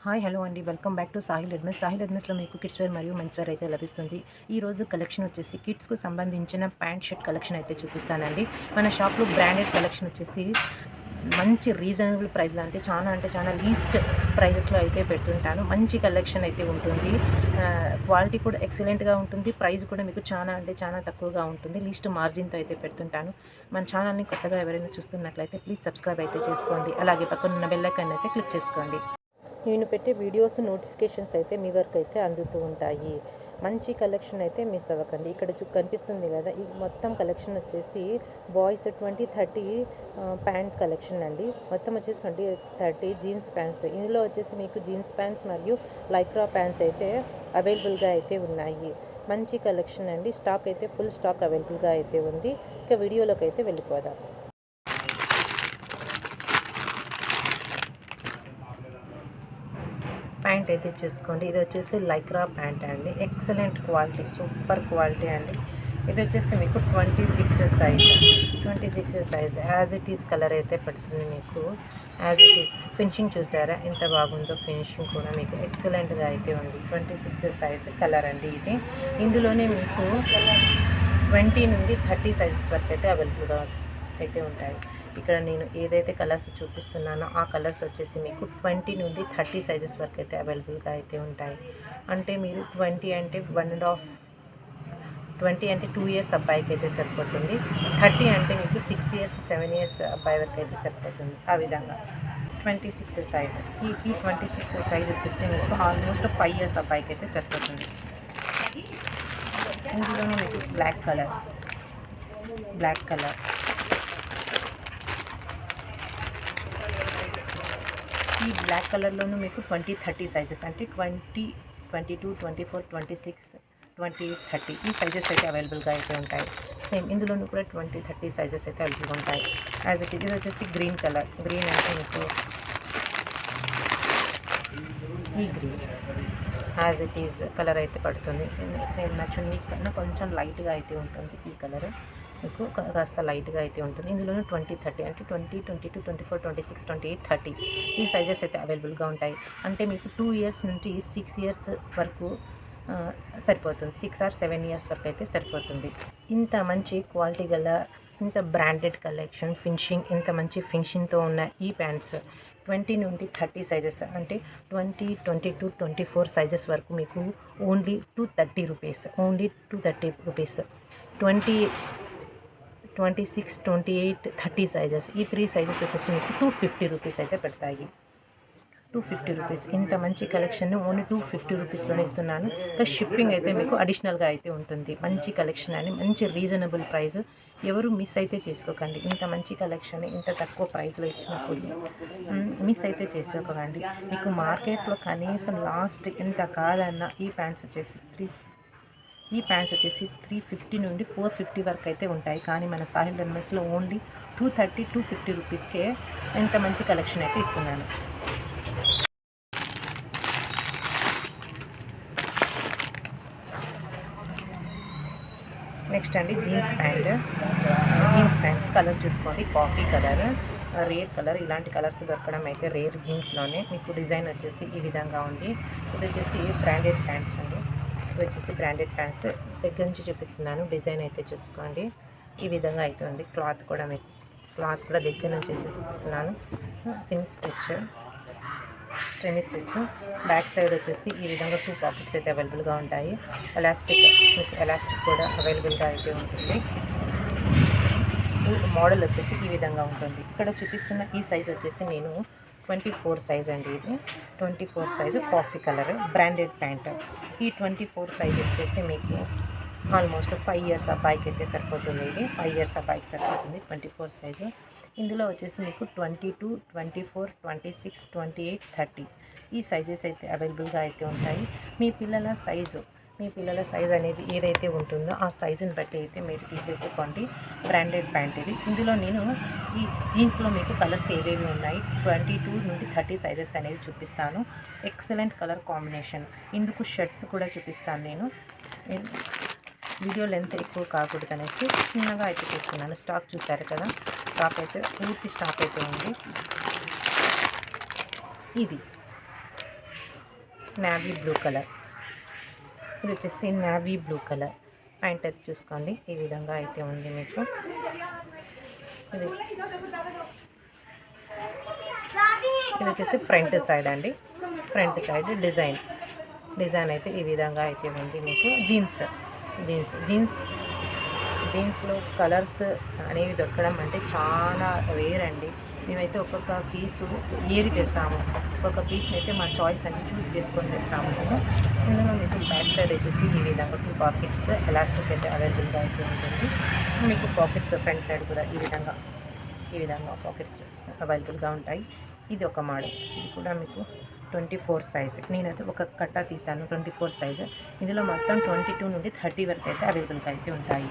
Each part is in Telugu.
హాయ్ హలో అండి, welcome back to Sahil readymades. Sahil రెడ్మిస్లో మీకు కిడ్స్ వేర్ మరియు మెన్స్ వేర్ అయితే లభిస్తుంది. ఈరోజు కలెక్షన్ వచ్చేసి కిడ్స్కు సంబంధించిన ప్యాంట్ షర్ట్ కలెక్షన్ అయితే చూపిస్తానండి. మన షాప్లో బ్రాండెడ్ కలెక్షన్ వచ్చేసి మంచి రీజనబుల్ ప్రైస్లో అంటే చాలా లీస్ట్ ప్రైజెస్లో అయితే పెడుతుంటాను. మంచి కలెక్షన్ అయితే ఉంటుంది. క్వాలిటీ కూడా ఎక్సలెంట్గా ఉంటుంది. ప్రైస్ కూడా మీకు చాలా తక్కువగా ఉంటుంది. లీస్ట్ మార్జిన్తో అయితే పెడుతుంటాను. మన ఛానల్ని కొత్తగా ఎవరైనా చూస్తున్నట్లయితే ప్లీజ్ సబ్స్క్రైబ్ అయితే చేసుకోండి. అలాగే పక్కన ఉన్న బెల్ ఐకాన్ అయితే క్లిక్ చేసుకోండి. నేను పెట్టే వీడియోస్ నోటిఫికేషన్స్ అయితే మీ వరకు అయితే అందుతూ ఉంటాయి. మంచి కలెక్షన్ అయితే మిస్ అవ్వకండి. ఇక్కడ కనిపిస్తుంది కదా, ఈ మొత్తం కలెక్షన్ వచ్చేసి బాయ్స్ 20-30 ప్యాంట్ కలెక్షన్ అండి. మొత్తం వచ్చేసి 20-30 జీన్స్ ప్యాంట్స్. ఇందులో వచ్చేసి మీకు జీన్స్ ప్యాంట్స్ మరియు లైక్రా ప్యాంట్స్ అయితే అవైలబుల్గా అయితే ఉన్నాయి. మంచి కలెక్షన్ అండి. స్టాక్ అయితే ఫుల్ స్టాక్ అవైలబుల్గా అయితే ఉంది. ఇక వీడియోలోకి అయితే వెళ్ళిపోదాం. ప్యాంట్ అయితే చూసుకోండి. ఇది వచ్చేసి లైక్రా ప్యాంట్ అండి. ఎక్సలెంట్ క్వాలిటీ, సూపర్ క్వాలిటీ అండి. ఇది వచ్చేసి మీకు 26 size as it is colour అయితే పడుతుంది మీకు. యాజ్ ఇట్ ఈస్ ఫినిషింగ్ చూసారా ఎంత బాగుందో. ఫినిషింగ్ కూడా మీకు ఎక్సలెంట్గా అయితే ఉంది. 26 సైజ్ కలర్ అండి ఇది. ఇందులోనే మీకు 20 నుండి 30 సైజెస్ వరకు అయితే అవైలబుల్గా అయితే ఉంటాయి. ఇక్కడ నేను ఏదైతే కలర్స్ చూపిస్తున్నానో ఆ కలర్స్ వచ్చేసి మీకు 20 నుండి 30 సైజెస్ వరకు అయితే అవైలబుల్గా అయితే ఉంటాయి. అంటే మీరు 20 అంటే 2 ఇయర్స్ అబ్బాయికి అయితే సరిపోతుంది. 30 అంటే మీకు 6 ఇయర్స్ 7 ఇయర్స్ అబ్బాయి వరకు అయితే సరిపోతుంది. ఆ విధంగా 26 సైజ్. ఈ 26 సైజ్ వచ్చేసి మీకు ఆల్మోస్ట్ 5 ఇయర్స్ అబ్బాయికి అయితే సరిపోతుంది. ఇందులోనే మీకు బ్లాక్ కలర్ ఈ బ్లాక్ కలర్లోనూ మీకు 20-30 సైజెస్ అంటే 20, 22, 24, 26, 20, 30 ఈ సైజెస్ అయితే అవైలబుల్గా అయితే ఉంటాయి. సేమ్ ఇందులోనూ కూడా 20-30 సైజెస్ అయితే అవైలబుల్గా ఉంటాయి. యాజ్ ఇట్ ఇది వచ్చేసి గ్రీన్ కలర్. గ్రీన్ అంటే మీకు ఈ green as it is colour అయితే పడుతుంది. సేమ్ నా చున్నీ కన్నా కొంచెం లైట్గా అయితే ఉంటుంది. ఈ కలర్ మీకు కాస్త లైట్గా అయితే ఉంటుంది. ఇందులోనే 20-30 అంటే 20, 22, 24, 26, 28, 30 ఈ సైజెస్ అయితే అవైలబుల్గా ఉంటాయి. అంటే మీకు 2 ఇయర్స్ నుంచి 6 ఇయర్స్ వరకు సరిపోతుంది. 6 or 7 ఇయర్స్ వరకు అయితే సరిపోతుంది. ఇంత మంచి క్వాలిటీ గల, ఇంత బ్రాండెడ్ కలెక్షన్, ఇంత మంచి ఫినిషింగ్తో ఉన్న ఈ ప్యాంట్స్ 20 నుండి 30 సైజెస్ అంటే 20, 22, 24 సైజెస్ వరకు మీకు ఓన్లీ 230 రూపీస్. 26, 28, 30 సైజెస్ ఈ 3 సైజెస్ వచ్చేసి మీకు 250 రూపీస్ అయితే పెడతాయి. 250 రూపీస్. ఇంత మంచి కలెక్షన్ ఓన్లీ 250 రూపీస్లోనే ఇస్తున్నాను. ప్లస్ షిప్పింగ్ అయితే మీకు అడిషనల్గా అయితే ఉంటుంది. మంచి కలెక్షన్ అని, మంచి రీజనబుల్ ప్రైస్. ఎవరు మిస్ అయితే చేసుకోకండి. ఇంత మంచి కలెక్షన్ ఇంత తక్కువ ప్రైస్లో ఇచ్చినప్పుడు మిస్ అయితే చేసుకోకండి. మీకు మార్కెట్లో కనీసం లాస్ట్ ఎంత కాదన్న ఈ ప్యాంట్స్ వచ్చేసి 350 నుండి 450 వరకు అయితే ఉంటాయి. కానీ మన సాహిల్ రెడ్మిస్లో ఓన్లీ 230, 250 రూపీస్కే ఎంత మంచి కలెక్షన్ అయితే ఇస్తున్నాను. నెక్స్ట్ అండి జీన్స్ ప్యాంట్స్ కలర్ చూసుకోండి. Coffee colour, rare colour. ఇలాంటి కలర్స్ దొరకడం అయితే రేర్. జీన్స్లోనే మీకు డిజైన్ వచ్చేసి ఈ విధంగా ఉంది. ఇది వచ్చేసి బ్రాండెడ్ ప్యాంట్స్ అండి. బ్రాండెడ్ ప్యాంట్స్ దగ్గర నుంచి చూపిస్తున్నాను. డిజైన్ అయితే చూసుకోండి. ఈ విధంగా అయితే ఉంది. క్లాత్ కూడా దగ్గర నుంచి చూపిస్తున్నాను. Semi stitch. బ్యాక్ సైడ్ వచ్చేసి ఈ విధంగా 2 పాకెట్స్ అయితే అవైలబుల్గా ఉంటాయి. ఎలాస్టిక్ కూడా అవైలబుల్గా అయితే ఉంటుంది. మోడల్ వచ్చేసి ఈ విధంగా ఉంటుంది. ఇక్కడ చూపిస్తున్న ఈ సైజ్ వచ్చేసి నేను 24 సైజ్ అండి. ఇది 24 size coffee colour branded pant. ఈ 24 సైజ్ వచ్చేసి మీకు ఆల్మోస్ట్ 5 ఇయర్స్ అబ్బాయికి అయితే సరిపోతుంది. ఇది 5 ఇయర్స్ అబ్బాయికి సరిపోతుంది 24 సైజు. ఇందులో వచ్చేసి మీకు 22, 24, 26, 28, 30 ఈ సైజెస్ అయితే అవైలబుల్గా అయితే ఉంటాయి. మీ పిల్లల సైజ్ అనేది ఏదైతే ఉంటుందో ఆ సైజుని బట్టి అయితే మీరు తీసేసుకోండి. బ్రాండెడ్ ప్యాంట్ ఇది. ఇందులో నేను ఈ జీన్స్లో మీకు కలర్స్ ఏవేవి ఉన్నాయి 22 నుండి 30 సైజెస్ అనేది చూపిస్తాను. Excellent colour combination. ఇందుకు షర్ట్స్ కూడా చూపిస్తాను నేను. వీడియో లెంత్ ఎక్కువ కాకూడదు అనేసి చిన్నగా అయితే చూస్తున్నాను. స్టాక్ చూసారు కదా, పూర్తి స్టాక్ అయితే ఉంది. ఇది నావీ బ్లూ కలర్. ఇది వచ్చేసి నావీ బ్లూ కలర్. ప్యాంట్ అయితే చూసుకోండి ఈ విధంగా అయితే ఉంది మీకు. ఇది వచ్చేసి ఫ్రంట్ సైడ్ అండి. ఫ్రంట్ సైడ్ డిజైన్ అయితే ఈ విధంగా అయితే ఉంది మీకు. జీన్స్లో కలర్స్ అనేవి దొరకడం అంటే చాలా రేర్ అండి. మేమైతే ఒక్కొక్క పీసు ఏరి తెస్తాము. ఒక్కొక్క పీస్ని అయితే మా చాయిస్ అని చూస్ చేసుకొని తెస్తాము మేము. ఇందులో మీకు బ్యాక్ సైడ్ వచ్చేసి ఈ విధంగా 2 పాకెట్స్ ఎలాస్టిక్ అయితే అవైలబుల్గా అయితే ఉంటుంది. మీకు పాకెట్స్ ఫ్రంట్ సైడ్ కూడా ఈ విధంగా పాకెట్స్ అవైలబుల్గా ఉంటాయి. ఇది ఒక మోడల్. ఇది కూడా మీకు 24 సైజ్. నేనైతే ఒక కట్ట తీసాను 24 సైజ్. ఇందులో మొత్తం 22 నుండి 30 వరకు అయితే అవైలబుల్గా అయితే ఉంటాయి.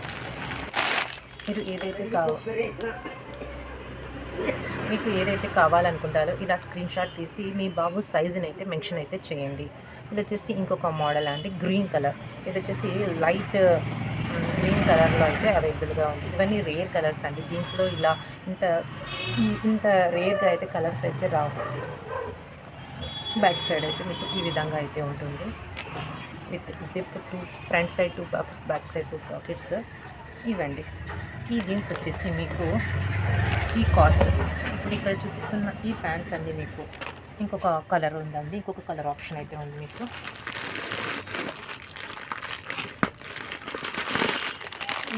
మీకు ఏదైతే కావాలనుకుంటారో ఇలా స్క్రీన్ షాట్ తీసి మీ బాబు సైజుని అయితే మెన్షన్ అయితే చేయండి. ఇది వచ్చేసి ఇంకొక మోడల్ అండి, గ్రీన్ కలర్. ఇది వచ్చేసి లైట్ గ్రీన్ కలర్లో అయితే అవైలబుల్గా ఉంది. ఇవన్నీ రేర్ కలర్స్ అండి. జీన్స్లో ఇలా ఇంత రేర్గా అయితే కలర్స్ అయితే రావు. బ్యాక్ సైడ్ అయితే మీకు ఈ విధంగా అయితే ఉంటుంది. With zip 2 front side 2 pockets, back side 2 pockets ఇవ్వండి. ఈ జీన్స్ వచ్చేసి మీకు ఈ కాస్ట్ ఇప్పుడు ఇక్కడ చూపిస్తున్న ఈ ప్యాంట్స్ అండి. మీకు ఇంకొక కలర్ ఉందండి, ఇంకొక కలర్ ఆప్షన్ అయితే ఉంది మీకు.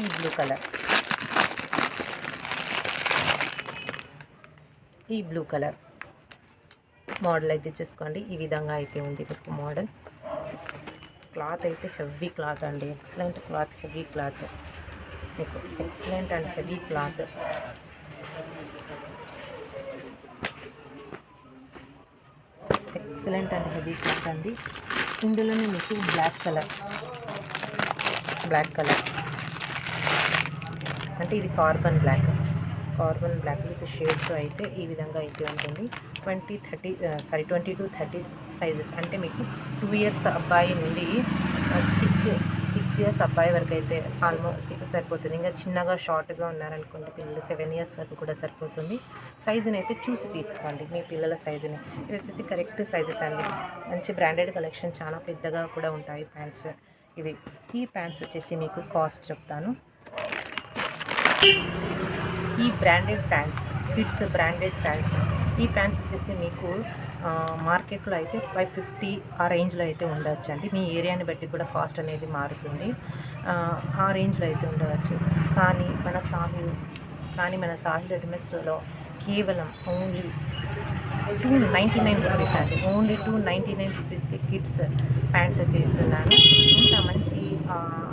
ఈ బ్లూ కలర్ మోడల్ అయితే చూసుకోండి. ఈ విధంగా అయితే ఉంది మీకు మోడల్. క్లాత్ అయితే హెవీ క్లాత్ అండి. ఎక్సలెంట్ క్లాత్, హెవీ క్లాత్ మీకు. Excellent and heavy cloth. అండి. ఇందులోనే మీకు బ్లాక్ కలర్ అంటే ఇది కార్బన్ బ్లాక్ విత్ షేడ్స్ అయితే ఈ విధంగా అయితే ఉంటుంది. 22-30 సైజెస్ అంటే మీకు 2 ఇయర్స్ అబ్బాయి నుండి 6 ఇయర్స్ అబ్బాయి వరకు అయితే ఆల్మోస్ట్ సరిపోతుంది. ఇంకా చిన్నగా షార్ట్గా ఉన్నారనుకోండి పిల్లలు 7 ఇయర్స్ వరకు కూడా సరిపోతుంది. సైజుని అయితే చూసి తీసుకోండి మీ పిల్లల సైజుని. ఇది వచ్చేసి కరెక్ట్ సైజెస్ అండి. మంచి బ్రాండెడ్ కలెక్షన్, చాలా పెద్దగా కూడా ఉంటాయి ప్యాంట్స్ ఇవి. ఈ ప్యాంట్స్ వచ్చేసి మీకు కాస్ట్ చెప్తాను. ఈ branded pants, kids branded pants, ఈ ప్యాంట్స్ వచ్చేసి మీకు మార్కెట్లో అయితే 550 ఆ రేంజ్లో అయితే ఉండవచ్చు అండి. మీ ఏరియాని బట్టి కూడా కాస్ట్ అనేది మారుతుంది. ఆ రేంజ్లో అయితే ఉండవచ్చు. కానీ మన సాహిల్ రెడీమేడ్స్లో కేవలం ఓన్లీ 299 రూపీస్ అండి. ఓన్లీ 299 రూపీస్కి కిడ్స్ ప్యాంట్స్ అయితే ఇస్తున్నాను. ఇంత మంచి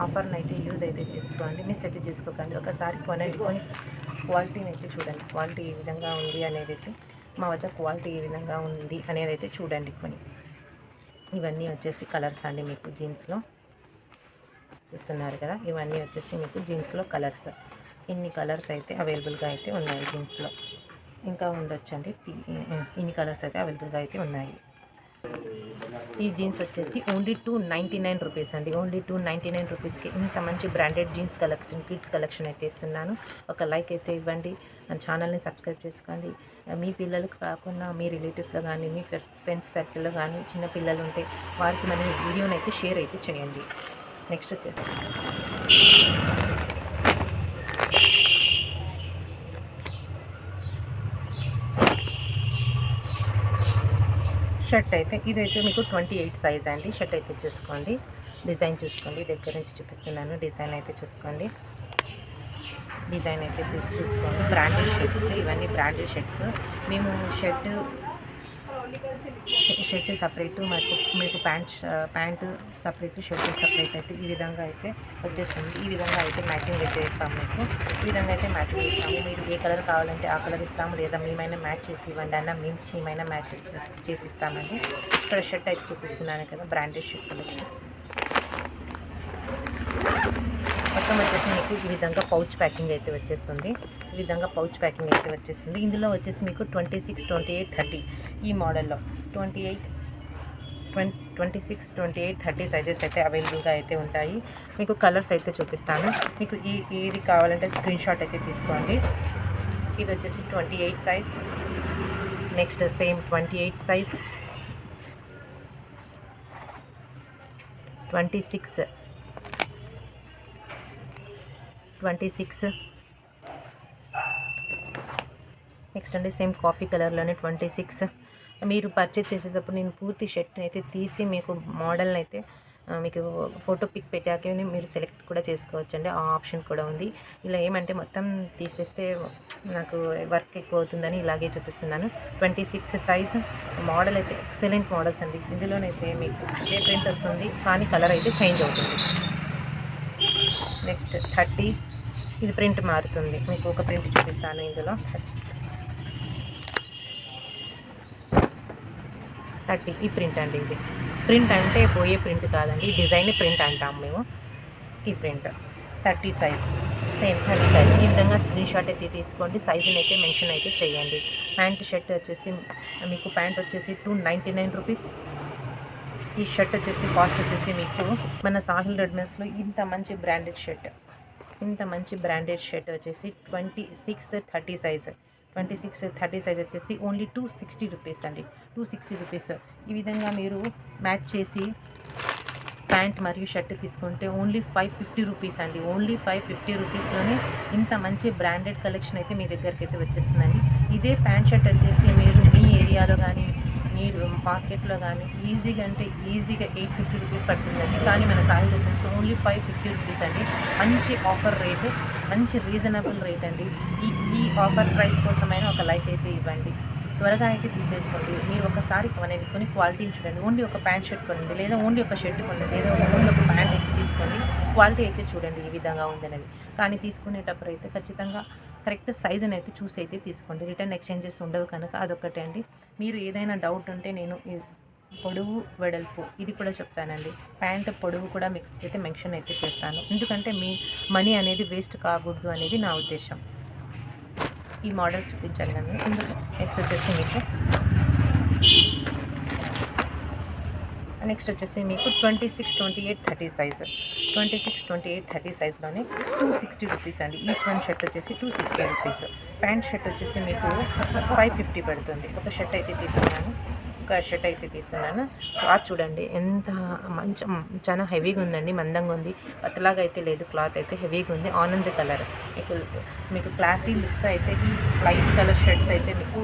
ఆఫర్ని అయితే యూజ్ అయితే చేసుకోండి, మిస్ అయితే చేసుకోకండి. ఒకసారి కొని క్వాలిటీని అయితే చూడండి. క్వాలిటీ ఏ విధంగా ఉంది అనేది అయితే మా వద్ద క్వాలిటీ ఏ విధంగా ఉంది అనేది అయితే చూడండి కొని. ఇవన్నీ వచ్చేసి కలర్స్ అండి మీకు జీన్స్లో చూస్తున్నారు కదా. ఇవన్నీ వచ్చేసి మీకు జీన్స్లో కలర్స్. ఇన్ని కలర్స్ అయితే అవైలబుల్గా అయితే ఉన్నాయి జీన్స్లో. ఇంకా ఉండొచ్చండి. ఇన్ని కలర్స్ అయితే అవైలబుల్గా అయితే ఉన్నాయి. ఈ జీన్స్ వచ్చేసి ఓన్లీ 299 రూపీస్ అండి. ఓన్లీ 299 రూపీస్కి ఇంత మంచి branded jeans collection, kids collection అయితే ఇస్తున్నాను. ఒక లైక్ అయితే ఇవ్వండి, మన ఛానల్ని సబ్స్క్రైబ్ చేసుకోండి. మీ పిల్లలకు కాకుండా మీ రిలేటివ్స్లో కానీ, మీ ఫ్రెండ్స్ సర్కిల్లో కానీ చిన్న పిల్లలు ఉంటే వారికి మన వీడియోని అయితే షేర్ అయితే చేయండి. నెక్స్ట్ వచ్చేసి షర్ట్ అయితే ఇది వచ్చి మీకు 28 సైజ్ అండి. షర్ట్ అయితే చూసుకోండి, డిజైన్ చూసుకోండి. దగ్గర నుంచి చూపిస్తున్నాను. డిజైన్ అయితే చూసుకోండి. చూసుకోండి. బ్రాండెడ్ షర్ట్స్, ఇవన్నీ బ్రాండెడ్ షర్ట్స్. మేము షర్ట్ సపరేటు, మీకు ప్యాంటు సపరేట్, షర్ట్ సపరేట్ అయితే ఈ విధంగా అయితే వచ్చేస్తుంది. ఈ విధంగా అయితే మ్యాచింగ్ అయితే ఇస్తాము మీకు. ఈ విధంగా అయితే మ్యాచింగ్ ఇస్తాము. మీరు ఏ కలర్ కావాలంటే ఆ కలర్ ఇస్తాము, లేదా మేమైనా మ్యాచ్ చేసి ఇవ్వండి అన్న మేమైనా మ్యాచ్ చేసి ఇస్తామండి. ఇక్కడ షర్ట్ అయితే చూపిస్తున్నాను కదా, బ్రాండెడ్ షర్ట్ కలెక్షన్. మొత్తం వచ్చేసి మీకు ఈ విధంగా పౌచ్ ప్యాకింగ్ అయితే వచ్చేస్తుంది. ఇందులో వచ్చేసి మీకు 26, 28, 30 ఈ మోడల్లో 26, 28, 30 సైజెస్ అయితే అవైలబుల్గా అయితే ఉంటాయి. మీకు కలర్స్ అయితే చూపిస్తాను. మీకు ఏది కావాలంటే స్క్రీన్ షాట్ అయితే తీసుకోండి. ఇది వచ్చేసి 28 size. Next same 28 size. 26 next అండి సేమ్ కాఫీ కలర్లోనే 26. మీరు పర్చేజ్ చేసేటప్పుడు నేను పూర్తి షర్ట్ని అయితే తీసి మీకు మోడల్ని అయితే మీకు ఫోటో పిక్ పెట్టాకే మీరు సెలెక్ట్ కూడా చేసుకోవచ్చండి, ఆ ఆప్షన్ కూడా ఉంది. ఇలా ఏమంటే మొత్తం తీసేస్తే నాకు వర్క్ ఎక్కువ అవుతుందని ఇలాగే చూపిస్తున్నాను. 26 సైజ్ మోడల్ అయితే ఎక్సలెంట్ మోడల్స్ అండి. ఇందులోనైతే మీకు ఇదే ప్రింట్ వస్తుంది కానీ కలర్ అయితే చేంజ్ అవుతుంది. నెక్స్ట్ 30, ఇది ప్రింట్ మారుతుంది. మీకు ఒక ప్రింట్ చూపిస్తాను. ఇందులో 30 ఈ ప్రింట్ అండి. ఇది ప్రింట్ అంటే పోయే ప్రింట్ కాదండి, డిజైన్ ప్రింట్ అంటాం మేము. ఈ ప్రింట్ 30 సైజ్, సేమ్ 30 సైజ్. ఈ విధంగా స్క్రీన్ షాట్ అయితే తీసుకోండి, సైజుని అయితే మెన్షన్ అయితే చేయండి. ప్యాంట్ షర్ట్ వచ్చేసి మీకు ప్యాంట్ వచ్చేసి 299 రూపీస్. ఈ షర్ట్ వచ్చేసి కాస్ట్ వచ్చేసి మీకు మన సాహిల్ రెడ్మీస్లో ఇంత మంచి బ్రాండెడ్ షర్ట్ వచ్చేసి 26-30 సైజ్. 26-30 సైజ్ వచ్చేసి ఓన్లీ 260 రూపీస్ అండి. 260 రూపీస్. ఈ విధంగా మీరు మ్యాచ్ చేసి ప్యాంట్ మరియు షర్ట్ తీసుకుంటే ఓన్లీ 550 రూపీస్ అండి. ఓన్లీ 550 రూపీస్లోనే ఇంత మంచి బ్రాండెడ్ కలెక్షన్ అయితే మీ దగ్గరికి అయితే వచ్చేస్తుందండి. ఇదే ప్యాంట్ షర్ట్ వచ్చేసి మీరు మీ ఏరియాలో కానీ మీరు మార్కెట్లో కానీ ఈజీగా 850 రూపీస్ పడుతుందండి. కానీ మన సాయి రెడ్మీస్లో ఓన్లీ 550 రూపీస్ అండి. మంచి ఆఫర్ రేట్, మంచి రీజనబుల్ రేట్ అండి. ఈ ఆఫర్ ప్రైస్ కోసమైనా ఒక లైక్ అయితే ఇవ్వండి, త్వరగా అయితే తీసేసుకోండి. మీరు ఒకసారి కొని క్వాలిటీని చూడండి. ఓన్లీ ఒక ప్యాంట్ షర్ట్ కొనండి, లేదా ఓన్లీ ఒక షర్ట్ కొనండి, లేదా ఓన్లీ ఒక ప్యాంట్ అయితే తీసుకోండి. క్వాలిటీ అయితే చూడండి ఈ విధంగా ఉందనేది. కానీ తీసుకునేటప్పుడు అయితే ఖచ్చితంగా కరెక్ట్ సైజుని అయితే చూసి అయితే తీసుకోండి. రిటర్న్ ఎక్స్చేంజెస్ ఉండవు కనుక అదొక్కటే అండి. మీరు ఏదైనా డౌట్ ఉంటే నేను పొడవు వెడల్పు ఇది కూడా చెప్తానండి. ప్యాంట్ పొడవు కూడా మీకు అయితే మెన్షన్ అయితే చేస్తాను, ఎందుకంటే మీ మనీ అనేది వేస్ట్ కాకూడదు అనేది నా ఉద్దేశం. ఈ మోడల్ చూపించాను కానీ నెక్స్ట్ వచ్చేసి మీకు 26-28-30 సైజ్. 26-28-30 సైజ్లోనే 260 రూపీస్ అండి. ఈచ్ వన్ షర్ట్ వచ్చేసి 260 రూపీస్. ప్యాంట్ షర్ట్ వచ్చేసి మీకు 550 పడుతుంది. ఒక షర్ట్ అయితే తీస్తున్నాను. క్లాత్ చూడండి ఎంత చాలా హెవీగా ఉందండి, మందంగా ఉంది, పతలాగా అయితే లేదు. క్లాత్ అయితే హెవీగా ఉంది. ఆనంద్ కలర్ మీకు క్లాసీ లుక్ అయితే ఈ లైట్ కలర్ షర్ట్స్ అయితే మీకు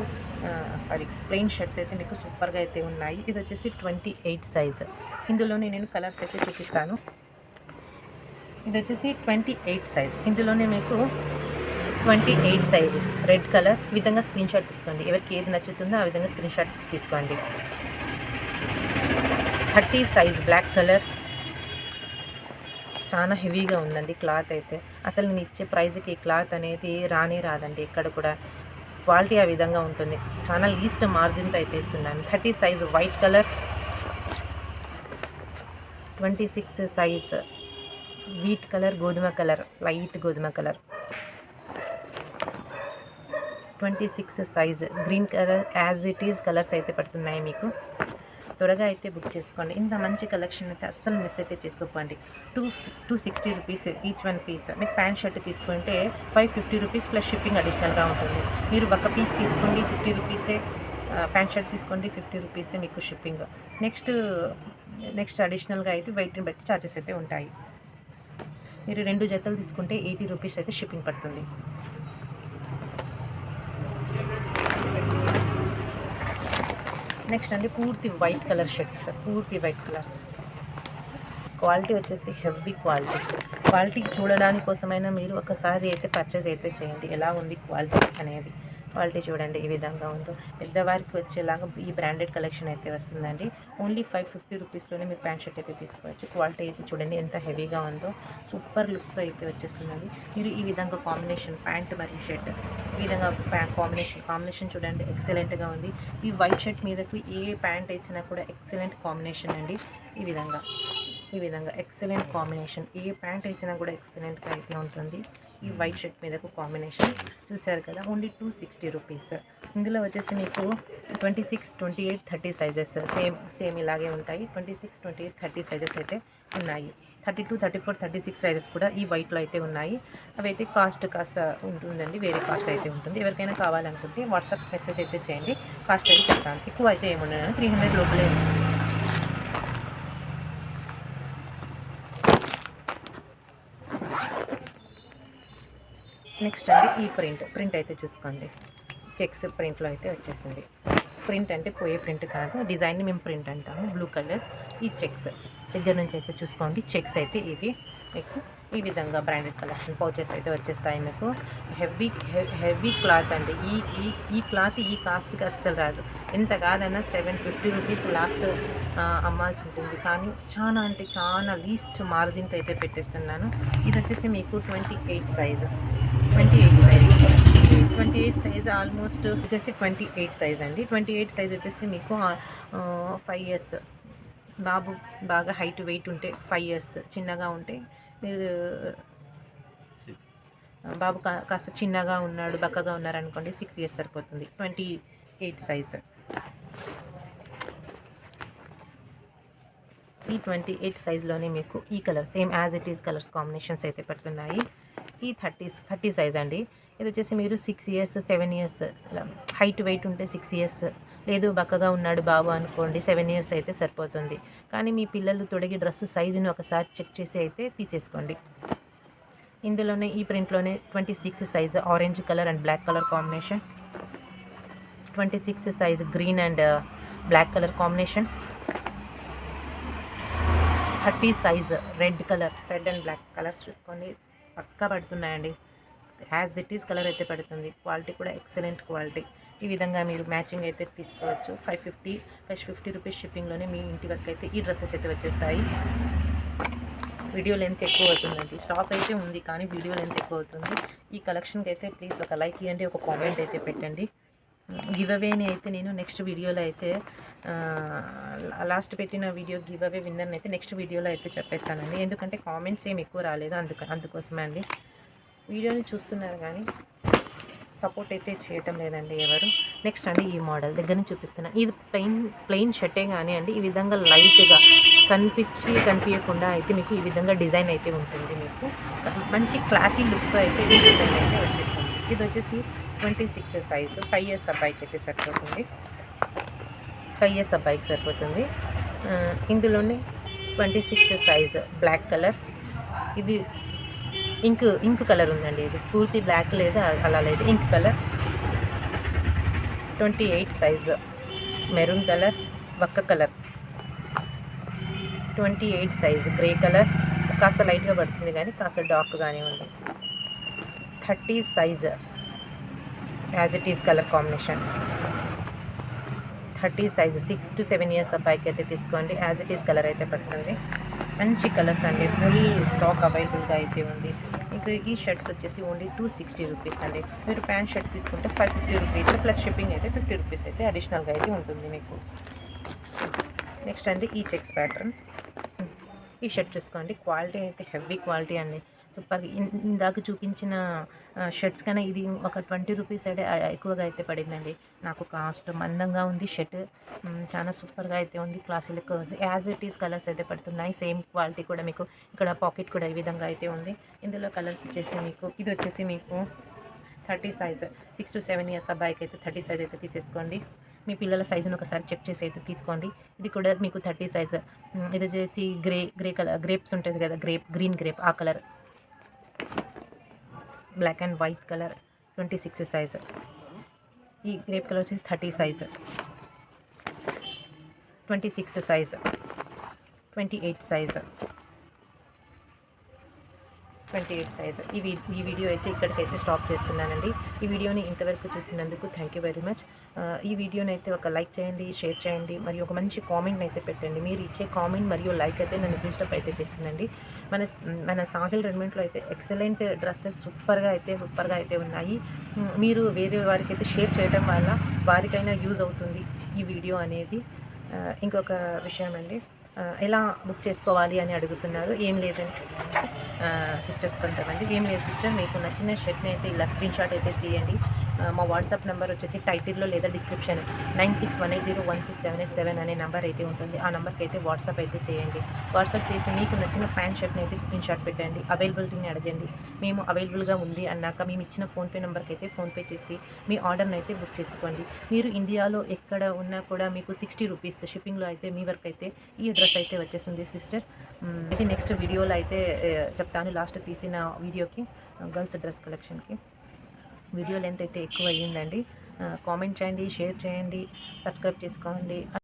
ప్లెయిన్ షర్ట్స్ అయితే మీకు సూపర్గా అయితే ఉన్నాయి. ఇది వచ్చేసి 28 సైజ్. ఇందులోనే నేను కలర్స్ అయితే చూపిస్తాను. ఇది వచ్చేసి 28 సైజ్. ఇందులోనే మీకు 28 సైజ్ రెడ్ కలర్. ఈ విధంగా స్క్రీన్ షాట్ తీసుకోండి. ఎవరికి ఏది నచ్చుతుందో ఆ విధంగా స్క్రీన్ షాట్ తీసుకోండి. 30 సైజ్ బ్లాక్ కలర్. చాలా హెవీగా ఉందండి క్లాత్ అయితే. అసలు నేను ఇచ్చే ప్రైస్కి ఈ క్లాత్ అనేది రాదండి ఎక్కడ కూడా. క్వాలిటీ ఆ విధంగా ఉంటుంది. చాలా లీస్ట్ మార్జిన్తో అయితే ఇస్తున్నాను. 30 size white colour. 26 size wheat colour, గోధుమ కలర్, లైట్ గోధుమ colour. 26 size green colour. As it is colours అయితే పడుతున్నాయి మీకు. త్వరగా అయితే బుక్ చేసుకోండి. ఇంత మంచి కలెక్షన్ అయితే అస్సలు మిస్ అయితే చేసుకోకండి. 260 రూపీస్ ఈచ్ వన్ పీస్. మీకు ప్యాంట్ షర్ట్ తీసుకుంటే 550 రూపీస్ ప్లస్ షిప్పింగ్ అడిషనల్గా ఉంటుంది. మీరు ఒక పీస్ తీసుకోండి 50 రూపీసే, ప్యాంట్ షర్ట్ తీసుకోండి 50 రూపీసే మీకు షిప్పింగ్. నెక్స్ట్ అడిషనల్గా అయితే వెయిట్ని బట్టి ఛార్జెస్ అయితే ఉంటాయి. మీరు 2 జతలు తీసుకుంటే 80 రూపీస్ అయితే షిప్పింగ్ పడుతుంది. నెక్స్ట్ అండి పూర్తి వైట్ కలర్ షర్ట్స్. పూర్తి వైట్ కలర్. క్వాలిటీ వచ్చేసి హెవీ క్వాలిటీ చూడడానికి కోసమైనా మీరు ఒకసారి అయితే పర్చేజ్ అయితే చేయండి, ఎలా ఉంది క్వాలిటీ అనేది. క్వాలిటీ చూడండి ఈ విధంగా ఉందో. పెద్దవారికి వచ్చేలాగా ఈ బ్రాండెడ్ కలెక్షన్ అయితే వస్తుందండి. ఓన్లీ 550 రూపీస్లోనే మీరు ప్యాంట్ షర్ట్ అయితే తీసుకోవచ్చు. క్వాలిటీ అయితే చూడండి ఎంత హెవీగా ఉందో. సూపర్ లుక్ అయితే వచ్చేస్తుందండి. మీరు ఈ విధంగా కాంబినేషన్ ప్యాంట్ మరియు షర్ట్ ఈ విధంగా కాంబినేషన్ చూడండి ఎక్సలెంట్గా ఉంది. ఈ వైట్ షర్ట్ మీదకి ఏ ప్యాంట్ వేసినా కూడా ఎక్సలెంట్ కాంబినేషన్ అండి. ఈ విధంగా ఎక్సలెంట్ కాంబినేషన్. ఏ ప్యాంట్ వేసినా కూడా ఎక్సలెంట్గా అయితే ఉంటుంది. ఈ వైట్ షర్ట్ మీదకు కాంబినేషన్ చూసారు కదా. Only 260 rupees. ఇందులో వచ్చేసి మీకు 26, 28, 30 సైజెస్ సేమ్ ఇలాగే ఉంటాయి. 26, 28, 30 సైజెస్ అయితే ఉన్నాయి. 32, 34, 36 సైజెస్ కూడా ఈ వైట్లో అయితే ఉన్నాయి. అవి అయితే కాస్ట్ కాస్త ఉంటుందండి, వేరే కాస్ట్ అయితే ఉంటుంది. ఎవరికైనా కావాలనుకుంటే వాట్సాప్ మెసేజ్ అయితే చేయండి, కాస్ట్ అయితే చెప్తాను. ఎక్కువ అయితే ఏముండదు, 300 లోపలే ఉంటుంది. నెక్స్ట్ అండి ఈ ప్రింట్ అయితే చూసుకోండి, చెక్స్ ప్రింట్లో అయితే వచ్చేసింది. ప్రింట్ అంటే పోయే ప్రింట్ కాదు, డిజైన్ని మేము ప్రింట్ అంటాము. బ్లూ కలర్ ఈ చెక్స్ దగ్గర నుంచి అయితే చూసుకోండి. చెక్స్ అయితే ఇవి మీకు ఈ విధంగా బ్రాండెడ్ కలెక్షన్ పౌచెస్ అయితే వచ్చేస్తాయి మీకు. హెవీ క్లాత్ అండి. ఈ క్లాత్ ఈ కాస్ట్కి అస్సలు రాదు. ఎంత కాదన్నా 750 రూపీస్ లాస్ట్ అమ్మాల్సి ఉంటుంది, కానీ చాలా అంటే చాలా లీస్ట్ మార్జిన్తో అయితే పెట్టేస్తున్నాను. ఇది వచ్చేసి మీకు 28 సైజు, 28 సైజ్ ఆల్మోస్ట్ వచ్చేసి 28 సైజ్ అండి. 28 సైజ్ వచ్చేసి మీకు 5 ఇయర్స్ బాబు బాగా హైట్ వెయిట్ ఉంటే 5 ఇయర్స్, చిన్నగా ఉంటే మీరు బాబు కాస్త చిన్నగా ఉన్నాడు, బక్కగా ఉన్నారనుకోండి 6 ఇయర్స్ సరిపోతుంది. 28 సైజ్. ఈ 28 సైజ్లోనే మీకు ఈ colour same as it is colours combinations అయితే పడుతున్నాయి. ఈ 30 సైజ్ అండి. ఇది వచ్చేసి మీరు 6 ఇయర్స్ 7 ఇయర్స్ హైట్ వెయిట్ ఉంటే 6 ఇయర్స్, లేదు బక్కగా ఉన్నాడు బాబు అనుకోండి 7 ఇయర్స్ అయితే సరిపోతుంది. కానీ మీ పిల్లలు తొడిగి డ్రెస్ సైజుని ఒకసారి చెక్ చేసి అయితే తీసేసుకోండి. ఇందులోనే ఈ ప్రింట్లోనే 26 size orange colour and black colour combination, 26 size green and black colour combination, 30 size red and black colours చూసుకోండి, పక్కా పడుతున్నాయండి. యాజ్ ఇట్ ఈస్ కలర్ అయితే పడుతుంది. క్వాలిటీ కూడా ఎక్సలెంట్ క్వాలిటీ. ఈ విధంగా మీరు మ్యాచింగ్ అయితే తీసుకోవచ్చు. 550 రూపీస్ షిప్పింగ్లోనే మీ ఇంటి వరకు అయితే ఈ డ్రెస్సెస్ అయితే వచ్చేస్తాయి. వీడియో లెంత్ ఎక్కువ అవుతుందండి. స్టాక్ అయితే ఉంది కానీ వీడియో లెంత్ ఎక్కువ అవుతుంది. ఈ కలెక్షన్కి అయితే ప్లీజ్ ఒక లైక్ ఇవ్వండి, ఒక కామెంట్ అయితే పెట్టండి. గివ్ అవేని అయితే నేను నెక్స్ట్ వీడియోలో అయితే లాస్ట్ పెట్టిన వీడియో గివ్ అవే విన్నర్ని అయితే నెక్స్ట్ వీడియోలో అయితే చెప్పేస్తానండి. ఎందుకంటే కామెంట్స్ ఏమి ఎక్కువ రాలేదు, అందుకోసమే అండి. వీడియోని చూస్తున్నారు కానీ సపోర్ట్ అయితే చేయటం లేదండి ఎవరు. నెక్స్ట్ అండి ఈ మోడల్ దగ్గర నుంచి చూపిస్తున్నాను. ఇది ప్లెయిన్ షర్టే కానీ అండి ఈ విధంగా లైట్గా కనిపించకుండా అయితే మీకు ఈ విధంగా డిజైన్ అయితే ఉంటుంది. మీకు మంచి క్లాసీ లుక్తో అయితే ఈ డిజైన్ అయితే వచ్చేస్తుంది. ఇది వచ్చేసి 26 సైజు 5 ఇయర్స్ అబ్బాయికి అయితే సరిపోతుంది. 5 ఇయర్స్ అబ్బాయికి సరిపోతుంది. ఇందులోనే 26 సైజు బ్లాక్ కలర్, ఇది ఇంక్ కలర్ ఉందండి. ఇది పూర్తి బ్లాక్ లేదు, అలా లేదు, ఇంక్ కలర్. 28 సైజు మెరూన్ కలర్, వక్క కలర్. 28 సైజు గ్రే కలర్, కాస్త లైట్గా పడుతుంది కానీ కాస్త డార్క్గానే ఉంది. 30 size as it is colour combination. 30 size 6 to 7 years అబ్బాయికి అయితే తీసుకోండి. యాజ్ ఇట్ ఈస్ కలర్ అయితే పడుతుంది. మంచి కలర్స్ అండి, ఫుల్ స్టాక్ అవైలబుల్గా అయితే ఉంది. మీకు ఈ షర్ట్స్ వచ్చేసి ఓన్లీ 260 రూపీస్ అండి. మీరు ప్యాంట్ షర్ట్ తీసుకుంటే 550 రూపీస్ ప్లస్ షిప్పింగ్ అయితే 50 రూపీస్ అయితే అడిషనల్గా అయితే ఉంటుంది మీకు. నెక్స్ట్ అండి ఈ చెక్స్ ప్యాటర్న్. ఈ షర్ట్ చూసుకోండి, క్వాలిటీ అయితే హెవీ క్వాలిటీ అండి, సూపర్. ఇందాక చూపించిన షర్ట్స్ కన్నా ఇది ఒక 20 రూపీస్ అయితే ఎక్కువగా అయితే పడిందండి నాకు. కాస్ట్ మందంగా ఉంది షర్ట్, చాలా సూపర్గా అయితే ఉంది, క్లాసీ లుక్ ఉంది. యాజ్ ఇట్ ఈస్ కలర్స్ అయితే పడుతున్నాయి. సేమ్ క్వాలిటీ కూడా మీకు ఇక్కడ పాకెట్ కూడా ఈ విధంగా అయితే ఉంది. ఇందులో కలర్స్ వచ్చేసి మీకు ఇది వచ్చేసి మీకు 30 సైజ్ 6 to 7 ఇయర్స్ అబ్బాయికి అయితే 30 సైజ్ అయితే తీసేసుకోండి. మీ పిల్లల సైజును ఒకసారి చెక్ చేసి అయితే తీసుకోండి. ఇది కూడా మీకు 30 సైజ్. ఇది వచ్చేసి గ్రే కలర్, గ్రేప్స్ ఉంటుంది కదా, గ్రీన్ గ్రేప్ ఆ colour, black and white colour. 26 size. ఈ గ్రేప్ కలర్ వచ్చేసి 30 సైజ్. 26 సైజ్. 28 సైజ్. 28 సైజ్. ఈ వీడియో అయితే ఇక్కడికైతే స్టాప్ చేస్తున్నానండి. ఈ వీడియోని ఇంతవరకు చూసినందుకు థ్యాంక్ యూ వెరీ మచ్. ఈ వీడియోని అయితే ఒక లైక్ చేయండి, షేర్ చేయండి, మరియు ఒక మంచి కామెంట్ అయితే పెట్టండి. మీరు ఇచ్చే కామెంట్ మరియు లైక్ అయితే నన్ను బూస్టప్ అయితే చేస్తుందండి. మన సాహిల్ రెడీమేడ్లో అయితే ఎక్సలెంట్ డ్రెస్సెస్ సూపర్గా అయితే ఉన్నాయి. మీరు వేరే వారికి అయితే షేర్ చేయడం వల్ల వారికైనా యూజ్ అవుతుంది ఈ వీడియో అనేది. ఇంకొక విషయం అండి, ఎలా బుక్ చేసుకోవాలి అని అడుగుతున్నారు. ఏం లేదండి సిస్టర్స్ కొంతమంది, ఏం లేదు సిస్టర్, మీకు నచ్చిన షర్ట్ని అయితే ఇలా స్క్రీన్ షాట్ అయితే తీయండి, మా వాట్సాప్ నెంబర్ వచ్చేసి టైటిల్లో లేదా డిస్క్రిప్షన్ 9618016787 అనే నెంబర్ అయితే ఉంటుంది. ఆ నెంబర్కి అయితే వాట్సాప్ అయితే చేయండి. వాట్సాప్ చేసి మీకు నచ్చిన ప్యాంట్ షర్ట్ని అయితే స్క్రీన్ షాట్ పెట్టండి. అవైలబిలిటీని అడగండి. మేము అవైలబుల్గా ఉంది అన్నాక మేము ఇచ్చిన ఫోన్పే నెంబర్కి అయితే ఫోన్పే చేసి మీ ఆర్డర్ని అయితే బుక్ చేసుకోండి. మీరు ఇండియాలో ఎక్కడ ఉన్నా కూడా మీకు 60 రూపీస్ షిప్పింగ్లో అయితే మీ వరకు అయితే ఈ డ్రెస్ అయితే వచ్చేస్తుంది సిస్టర్. ఇది నెక్స్ట్ వీడియోలో అయితే చెప్తాను, లాస్ట్ తీసిన వీడియోకి గర్ల్స్ డ్రెస్ కలెక్షన్కి. వీడియో లెంత్ అయితే ఎక్కువ అయ్యిందండి. కామెంట్ చేయండి, షేర్ చేయండి, సబ్స్క్రైబ్ చేసుకోండి.